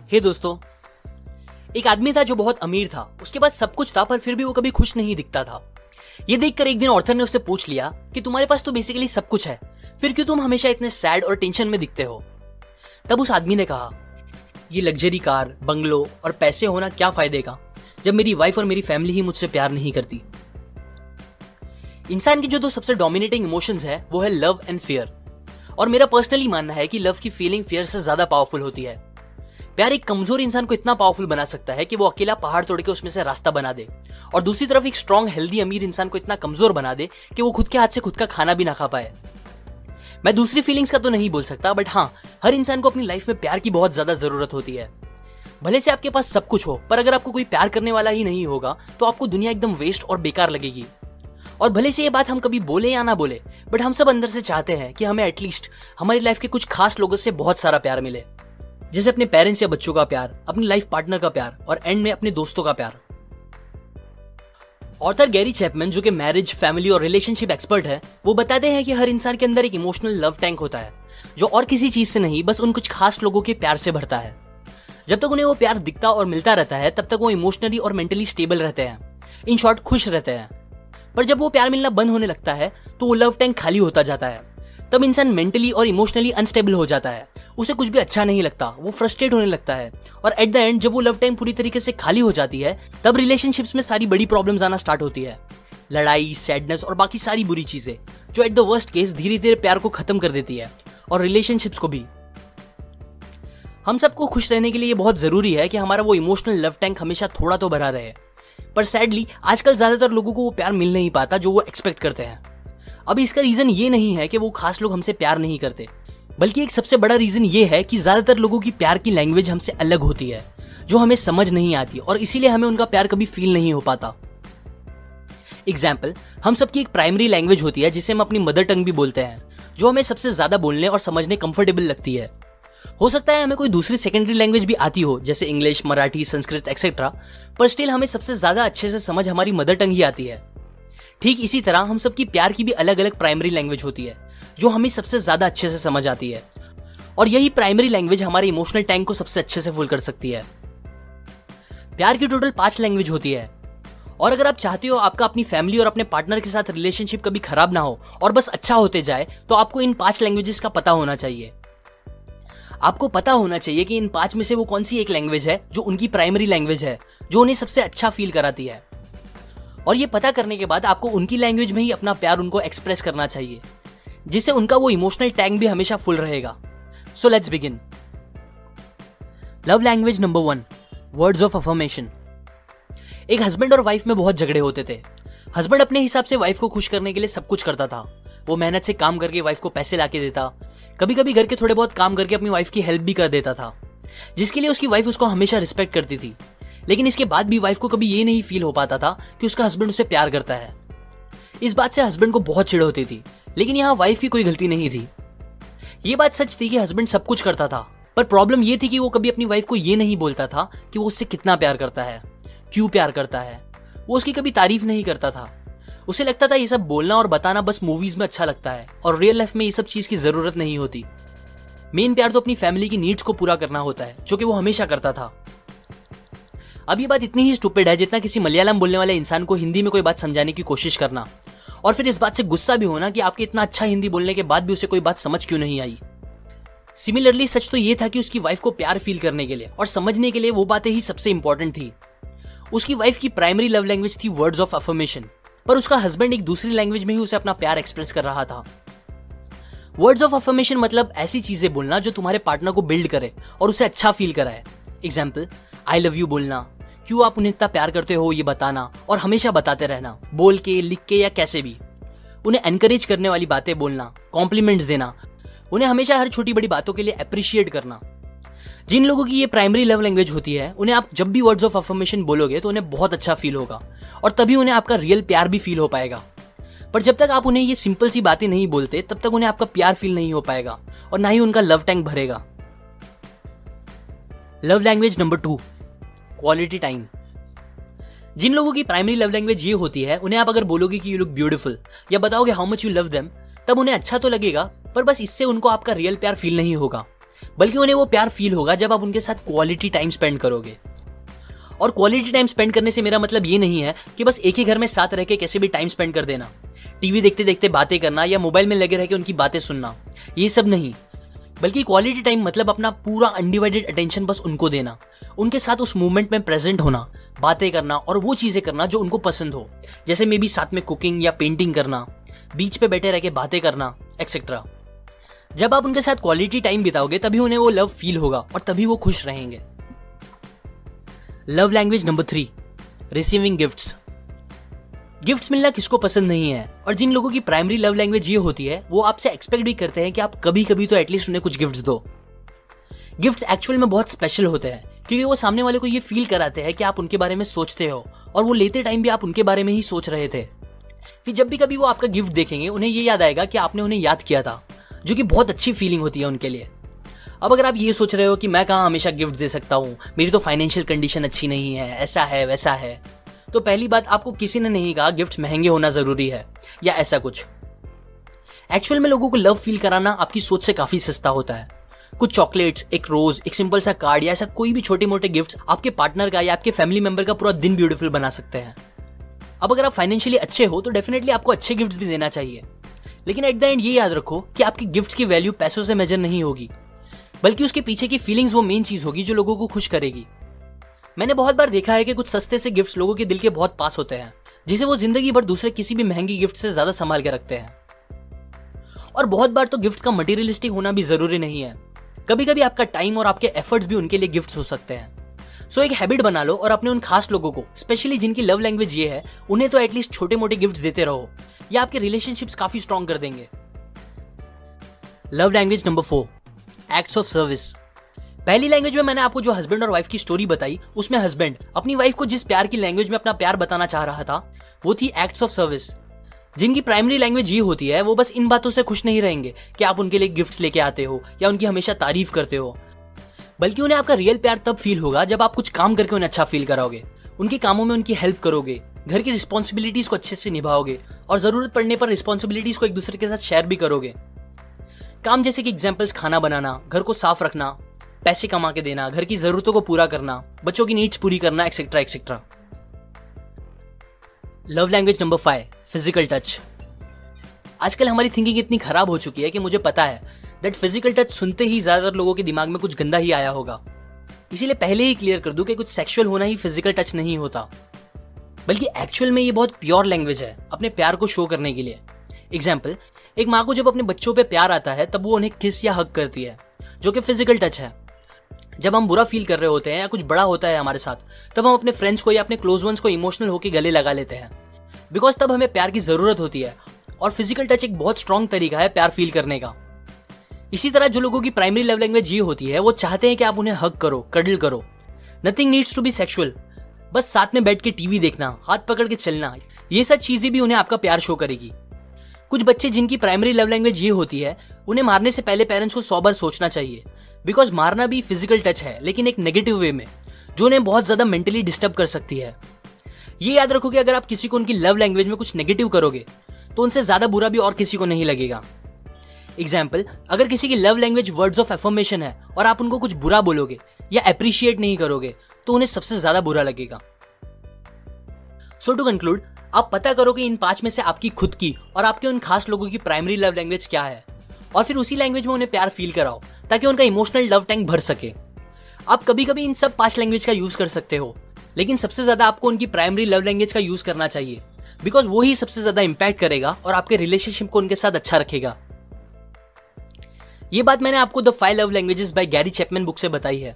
हे दोस्तों, एक आदमी था जो बहुत अमीर था। उसके पास सब कुछ था पर फिर भी वो कभी खुश नहीं दिखता था। ये देखकर एक दिन ऑर्थर ने उससे पूछ लिया कि तुम्हारे पास तो बेसिकली सब कुछ है, फिर क्यों तुम हमेशा इतने सैड और टेंशन में दिखते हो। तब उस आदमी ने कहा, ये लग्जरी कार, बंगलो और पैसे होना क्या फायदे का जब मेरी वाइफ और मेरी फैमिली ही मुझसे प्यार नहीं करती। इंसान की जो दो सबसे डोमिनेटिंग इमोशंस है वो है लव एंड फियर। और मेरा पर्सनली मानना है कि लव की फीलिंग फियर से ज्यादा पावरफुल होती है। प्यार एक कमजोर इंसान को इतना पावरफुल बना सकता है कि वो अकेला पहाड़ तोड़ के उसमें से रास्ता बना दे, और दूसरी तरफ एक स्ट्रॉन्ग हेल्दी अमीर इंसान को इतना कमजोर बना दे कि वो खुद के हाथ से खुद का खाना भी ना खा पाए। मैं दूसरी फीलिंग्स का तो नहीं बोल सकता, बट हाँ, हर इंसान को अपनी लाइफ में प्यार की बहुत ज्यादा जरूरत होती है। भले से आपके पास सब कुछ हो, पर अगर आपको कोई प्यार करने वाला ही नहीं होगा तो आपको दुनिया एकदम वेस्ट और बेकार लगेगी। और भले से ये बात हम कभी बोले या ना बोले, बट हम सब अंदर से चाहते हैं कि हमें एटलीस्ट हमारी लाइफ के कुछ खास लोगों से बहुत सारा प्यार मिले, जैसे अपने पेरेंट्स या बच्चों का प्यार, अपनी लाइफ पार्टनर का प्यार और एंड में अपने दोस्तों का प्यार। ऑथर गैरी चैपमैन, जो कि मैरिज, फैमिली और रिलेशनशिप एक्सपर्ट है, वो बताते हैं कि हर इंसान के अंदर एक इमोशनल लव टैंक होता है जो और किसी चीज से नहीं, बस उन कुछ खास लोगों के प्यार से भरता है। जब तक उन्हें वो प्यार दिखता और मिलता रहता है तब तक वो इमोशनली और मेंटली स्टेबल रहते हैं, इन शॉर्ट खुश रहते हैं। पर जब वो प्यार मिलना बंद होने लगता है तो वो लव टैंक खाली होता जाता है। तब इंसान मेंटली और इमोशनली अनस्टेबल हो जाता है, उसे कुछ भी अच्छा नहीं लगता, वो फ्रस्ट्रेट होने लगता है। और एट द एंड जब वो लव टैंक पूरी तरीके से खाली हो जाती है तब रिलेशनशिप्स में सारी बड़ी प्रॉब्लम्स आना स्टार्ट होती है, लड़ाई, सैडनेस और बाकी सारी बुरी चीजें, जो एट द वर्स्ट केस धीरे धीरे प्यार को खत्म कर देती है और रिलेशनशिप्स को भी। हम सबको खुश रहने के लिए ये बहुत जरूरी है कि हमारा वो इमोशनल लव टैंक हमेशा थोड़ा तो भरा रहे, पर सैडली आजकल ज्यादातर लोगों को वो प्यार मिल नहीं पाता जो वो एक्सपेक्ट करते हैं। अब इसका रीजन ये नहीं है कि वो खास लोग हमसे प्यार नहीं करते, बल्कि एक सबसे बड़ा रीजन ये है कि ज्यादातर लोगों की प्यार की लैंग्वेज हमसे अलग होती है, जो हमें समझ नहीं आती, और इसीलिए हमें उनका प्यार कभी फील नहीं हो पाता। एग्जाम्पल, हम सबकी एक प्राइमरी लैंग्वेज होती है जिसे हम अपनी मदर टंग भी बोलते हैं, जो हमें सबसे ज्यादा बोलने और समझने कंफर्टेबल लगती है। हो सकता है हमें कोई दूसरी सेकेंडरी लैंग्वेज भी आती हो, जैसे इंग्लिश, मराठी, संस्कृत एक्सेट्रा, पर स्टिल हमें सबसे ज्यादा अच्छे से समझ हमारी मदर टंग ही आती है। ठीक इसी तरह हम सबकी प्यार की भी अलग अलग प्राइमरी लैंग्वेज होती है जो हमें सबसे ज्यादा अच्छे से समझ आती है, और यही प्राइमरी लैंग्वेज हमारे इमोशनल टैंक को सबसे अच्छे से फुल कर सकती है। प्यार की टोटल 5 लैंग्वेज होती है, और अगर आप चाहते हो आपका अपनी फैमिली और अपने पार्टनर के साथ रिलेशनशिप कभी खराब ना हो और बस अच्छा होते जाए, तो आपको इन 5 लैंग्वेजेस का पता होना चाहिए। आपको पता होना चाहिए कि इन 5 में से वो कौन सी एक लैंग्वेज है जो उनकी प्राइमरी लैंग्वेज है, जो उन्हें सबसे अच्छा फील कराती है। और ये पता करने के बाद आपको उनकी लैंग्वेज में ही अपना प्यार उनको एक्सप्रेस करना चाहिए, जिससे उनका वो इमोशनल टैंक भी हमेशा फुल रहेगा। So let's begin. Love language number 1, words of affirmation. एक हस्बैंड और वाइफ में बहुत झगड़े होते थे। हस्बैंड अपने हिसाब से वाइफ को खुश करने के लिए सब कुछ करता था। वो मेहनत से काम करके वाइफ को पैसे लाके देता, कभी कभी घर के थोड़े बहुत काम करके अपनी वाइफ की हेल्प भी कर देता था, जिसके लिए उसकी वाइफ उसको हमेशा रिस्पेक्ट करती थी। लेकिन इसके बाद भी वाइफ को कभी ये नहीं फील हो पाता था कि उसका हस्बैंड उसे प्यार करता है। इस बात से हस्बैंड को बहुत चिढ़ होती थी, लेकिन यहाँ वाइफ की कोई गलती नहीं थी। ये बात सच थी कि हस्बैंड सब कुछ करता था, पर प्रॉब्लम ये थी कि वो कभी अपनी वाइफ को ये नहीं बोलता था कि वो उससे कितना प्यार करता है, क्यों प्यार करता है। वो उसकी कभी तारीफ नहीं करता था। उसे लगता था ये सब बोलना और बताना बस मूवीज में अच्छा लगता है, और रियल लाइफ में ये सब चीज की जरूरत नहीं होती। मेन प्यार तो अपनी फैमिली की नीड्स को पूरा करना होता है, जो कि वो हमेशा करता था। अब ये बात इतनी ही स्टूपिड है जितना किसी मलयालम बोलने वाले इंसान को हिंदी में कोई बात समझाने की कोशिश करना, और फिर इस बात से गुस्सा भी होना कि आपके इतना अच्छा हिंदी बोलने के बाद भी उसे कोई बात समझ क्यों नहीं आई। सिमिलरली सच तो ये था कि उसकी वाइफ को प्यार फील करने के लिए और समझने के लिए वो बातें ही सबसे इंपॉर्टेंट थी। उसकी वाइफ की प्राइमरी लव लैंग्वेज थी वर्ड्स ऑफ अफर्मेशन, पर उसका हस्बैंड एक दूसरी लैंग्वेज में ही उसे अपना प्यार एक्सप्रेस कर रहा था। वर्ड्स ऑफ अफर्मेशन मतलब ऐसी चीजें बोलना जो तुम्हारे पार्टनर को बिल्ड करे और उसे अच्छा फील कराए। एग्जाम्पल, आई लव यू बोलना, क्यों आप उन्हें इतना प्यार करते हो ये बताना, और हमेशा बताते रहना, बोल के, लिख के या कैसे भी। उन्हें एनकरेज करने वाली बातें बोलना, कॉम्प्लीमेंट्स देना, उन्हें हमेशा हर छोटी बड़ी बातों के लिए अप्रिशिएट करना। जिन लोगों की ये प्राइमरी लव लैंग्वेज होती है, उन्हें आप जब भी वर्ड्स ऑफ अफर्मेशन बोलोगे तो उन्हें बहुत अच्छा फील होगा, और तभी उन्हें आपका रियल प्यार भी फील हो पाएगा। पर जब तक आप उन्हें ये सिंपल सी बातें नहीं बोलते, तब तक उन्हें आपका प्यार फील नहीं हो पाएगा, और ना ही उनका लव टैंक भरेगा। Love language number 2, quality time. जिन लोगों की प्राइमरी लव लैंग्वेज ये होती है, उन्हें आप अगर बोलोगे कि यू लुक ब्यूटीफुल या बताओगे how much you love them, तब उन्हें अच्छा तो लगेगा, पर बस इससे उनको आपका रियल प्यार फील नहीं होगा। बल्कि उन्हें वो प्यार फील होगा जब आप उनके साथ क्वालिटी टाइम स्पेंड करोगे। और क्वालिटी टाइम स्पेंड करने से मेरा मतलब ये नहीं है कि बस एक ही घर में साथ रह के कैसे भी टाइम स्पेंड कर देना, टीवी देखते देखते बातें करना या मोबाइल में लगे रह के उनकी बातें सुनना, ये सब नहीं। बल्कि क्वालिटी टाइम मतलब अपना पूरा अनडिवाइडेड अटेंशन बस उनको देना, उनके साथ उस मोमेंट में प्रेजेंट होना, बातें करना और वो चीजें करना जो उनको पसंद हो, जैसे मे बी साथ में कुकिंग या पेंटिंग करना, बीच पे बैठे रह के बातें करना, एक्सेट्रा। जब आप उनके साथ क्वालिटी टाइम बिताओगे तभी उन्हें वो लव फील होगा और तभी वो खुश रहेंगे। Love language number 3, receiving gifts. Gifts मिलना किसको पसंद नहीं है, और जिन लोगों की प्राइमरी लव लैंग्वेज ये होती है वो आपसे एक्सपेक्ट भी करते हैं कि आप कभी कभी तो एटलीस्ट उन्हें कुछ गिफ्ट्स दो। गिफ्ट्स एक्चुअल में बहुत स्पेशल होते हैं क्योंकि वो सामने वाले को ये फील कराते हैं कि आप उनके बारे में सोचते हो और वो लेते टाइम भी आप उनके बारे में ही सोच रहे थे। फिर जब भी कभी वो आपका गिफ्ट देखेंगे उन्हें ये याद आएगा कि आपने उन्हें याद किया था, जो कि बहुत अच्छी फीलिंग होती है उनके लिए। अब अगर आप ये सोच रहे हो कि मैं कहाँ हमेशा गिफ्ट दे सकता हूँ, मेरी तो फाइनेंशियल कंडीशन अच्छी नहीं है, ऐसा है वैसा है, तो पहली बात, आपको किसी ने नहीं कहा गिफ्ट महंगे होना जरूरी है या ऐसा कुछ। एक्चुअल में लोगों को लव फील कराना आपकी सोच से काफी सस्ता होता है। कुछ चॉकलेट्स, एक रोज, एक सिंपल सा कार्ड या ऐसा कोई भी छोटे मोटे गिफ्ट्स आपके पार्टनर का या आपके फैमिली मेंबर का पूरा दिन ब्यूटीफुल बना सकते हैं। अब अगर आप फाइनेंशियली अच्छे हो तो डेफिनेटली आपको अच्छे गिफ्ट्स भी देना चाहिए, लेकिन एट द एंड ये याद रखो कि आपके गिफ्ट्स की वैल्यू पैसों से मेजर नहीं होगी, बल्कि उसके पीछे की फीलिंग्स वो मेन चीज होगी जो लोगों को खुश करेगी। मैंने बहुत बार देखा है कि कुछ सस्ते से गिफ्ट्स लोगों के दिल के बहुत पास होते हैं, जिसे वो जिंदगी भर दूसरे किसी भी महंगी गिफ्ट से ज्यादा संभाल के रखते हैं। और बहुत बार तो गिफ्ट्स का मटेरियलिस्टिक होना भी जरूरी नहीं है, कभी कभी आपका टाइम और आपके एफर्ट्स भी उनके लिए गिफ्ट्स हो सकते हैं। सो एक हैबिट बना लो और अपने उन खास लोगों को, स्पेशली जिनकी लव लैंग्वेज ये है, उन्हें तो एटलीस्ट छोटे मोटे गिफ्ट्स देते रहो, या आपके रिलेशनशिप्स काफी स्ट्रॉन्ग कर देंगे। Love language number 4, acts of service. पहली लैंग्वेज में मैंने आपको जो हस्बैंड और वाइफ की स्टोरी बताई, उसमें हस्बैंड अपनी वाइफ को जिस प्यार की लैंग्वेज में अपना प्यार बताना चाह रहा था वो थी एक्ट्स ऑफ सर्विस। जिनकी प्राइमरी लैंग्वेज ये होती है वो बस इन बातों से खुश नहीं रहेंगे कि आप उनके लिए गिफ्ट्स लेके आते हो या उनकी हमेशा तारीफ करते हो, बल्कि उन्हें आपका रियल प्यार तब फील होगा जब आप कुछ काम करके उन्हें अच्छा फील कराओगे, उनके कामों में उनकी हेल्प करोगे, घर की रिस्पॉन्सिबिलिटीज को अच्छे से निभाओगे और जरूरत पड़ने पर रिस्पॉन्सिबिलिटीज को एक दूसरे के साथ शेयर भी करोगे। काम जैसे कि एग्जाम्पल्स, खाना बनाना, घर को साफ रखना, पैसे कमा के देना, घर की जरूरतों को पूरा करना, बच्चों की नीड्स पूरी करना, etcetera etcetera. Love language number 5, physical touch. आजकल हमारी थिंकिंग इतनी खराब हो चुकी है कि मुझे पता है दैट फिजिकल टच सुनते ही ज्यादातर लोगों के दिमाग में कुछ गंदा ही आया होगा। इसीलिए पहले ही क्लियर कर दूं कि कुछ सेक्सुअल होना ही फिजिकल टच नहीं होता, बल्कि एक्चुअल में ये बहुत प्योर लैंग्वेज है अपने प्यार को शो करने के लिए। एग्जाम्पल, एक माँ को जब अपने बच्चों पे प्यार आता है तब वो उन्हें किस या हग करती है, जो कि फिजिकल टच है। जब हम बुरा फील कर रहे होते हैं या कुछ बड़ा होता है हमारे साथ, तब हम अपने फ्रेंड्स को या अपने क्लोज वंस को इमोशनल होकर गले लगा लेते हैं, बिकॉज तब हमें प्यार की जरूरत होती है और फिजिकल टच एक बहुत स्ट्रॉन्ग तरीका है प्यार फील करने का। इसी तरह जो लोगों की प्राइमरी लव लैंग्वेज ये होती है वो चाहते हैं कि आप उन्हें हग करो, कडल करो। Nothing needs to be sexual, बस साथ में बैठ के टीवी देखना, हाथ पकड़ के चलना, ये सब चीजें भी उन्हें आपका प्यार शो करेगी। कुछ बच्चे जिनकी प्राइमरी लव लैंग्वेज ये होती है, उन्हें मारने से पहले पेरेंट्स को 100 बार सोचना चाहिए, बिकॉज मारना भी फिजिकल टच है, लेकिन एक नेगेटिव वे में, जो उन्हें बहुत ज्यादा मेंटली डिस्टर्ब कर सकती है। ये याद रखो कि अगर आप किसी को उनकी लव लैंग्वेज में कुछ नेगेटिव करोगे तो उनसे ज्यादा बुरा भी और किसी को नहीं लगेगा। एग्जाम्पल, अगर किसी की love language words of affirmation है और आप उनको कुछ बुरा बोलोगे या अप्रिशिएट नहीं करोगे तो उन्हें सबसे ज्यादा बुरा लगेगा। सो टू कंक्लूड, आप पता करो कि इन 5 में से आपकी खुद की और आपके उन खास लोगों की प्राइमरी लव लैंग्वेज क्या है, और फिर उसी लैंग्वेज में उन्हें प्यार फील कराओ ताकि उनका इमोशनल लव टैंक भर सके। आप कभी कभी इन सब 5 लैंग्वेज का यूज कर सकते हो, लेकिन सबसे ज्यादा आपको उनकी प्राइमरी लव लैंग्वेज का यूज करना चाहिए, बिकॉज वो ही सबसे ज्यादा इंपैक्ट करेगा और आपके रिलेशनशिप को उनके साथ अच्छा रखेगा। ये बात मैंने आपको the 5 love languages by Gary Chapman book से बताई है।